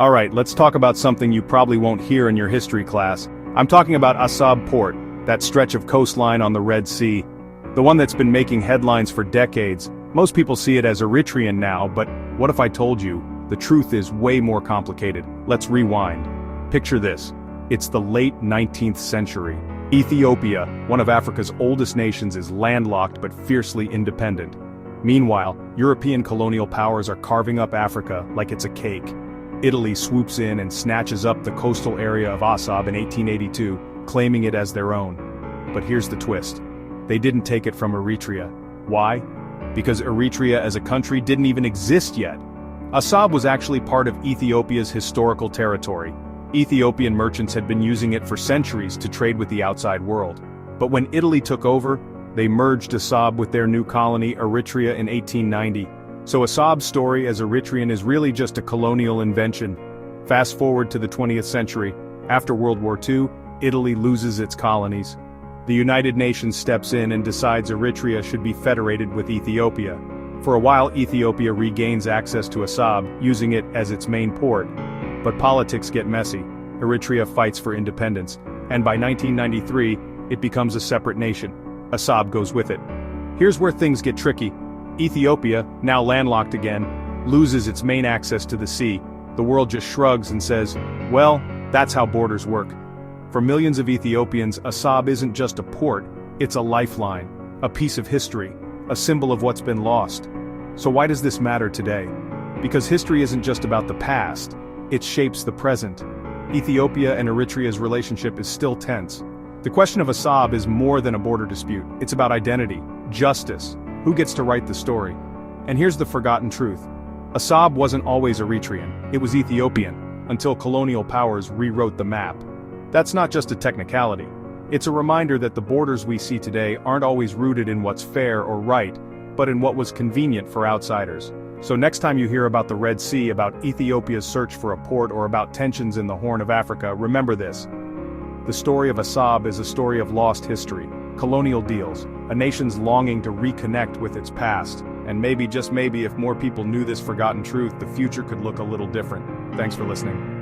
Alright, let's talk about something you probably won't hear in your history class. I'm talking about Assab Port, that stretch of coastline on the Red Sea. The one that's been making headlines for decades. Most people see it as Eritrean now, but what if I told you, the truth is way more complicated. Let's rewind. Picture this. It's the late 19th century. Ethiopia, one of Africa's oldest nations, is landlocked but fiercely independent. Meanwhile, European colonial powers are carving up Africa like it's a cake. Italy swoops in and snatches up the coastal area of Assab in 1882, claiming it as their own. But here's the twist. They didn't take it from Eritrea. Why? Because Eritrea as a country didn't even exist yet. Assab was actually part of Ethiopia's historical territory. Ethiopian merchants had been using it for centuries to trade with the outside world. But when Italy took over, they merged Assab with their new colony Eritrea in 1890. So Assab's story as Eritrean is really just a colonial invention. Fast forward to the 20th century. After World War II, Italy loses its colonies. The United Nations steps in and decides Eritrea should be federated with Ethiopia. For a while, Ethiopia regains access to Assab, using it as its main port. But politics get messy. Eritrea fights for independence, and by 1993, it becomes a separate nation. Assab goes with it. Here's where things get tricky. Ethiopia, now landlocked again, loses its main access to the sea. The world just shrugs and says, well, that's how borders work. For millions of Ethiopians, Assab isn't just a port, it's a lifeline, a piece of history, a symbol of what's been lost. So why does this matter today? Because history isn't just about the past, it shapes the present. Ethiopia and Eritrea's relationship is still tense. The question of Assab is more than a border dispute. It's about identity, justice, who gets to write the story. And here's the forgotten truth. Assab wasn't always Eritrean, it was Ethiopian, until colonial powers rewrote the map. That's not just a technicality. It's a reminder that the borders we see today aren't always rooted in what's fair or right, but in what was convenient for outsiders. So next time you hear about the Red Sea, about Ethiopia's search for a port, or about tensions in the Horn of Africa, remember this. The story of Assab is a story of lost history, colonial deals, a nation's longing to reconnect with its past. And maybe, just maybe, if more people knew this forgotten truth, the future could look a little different. Thanks for listening.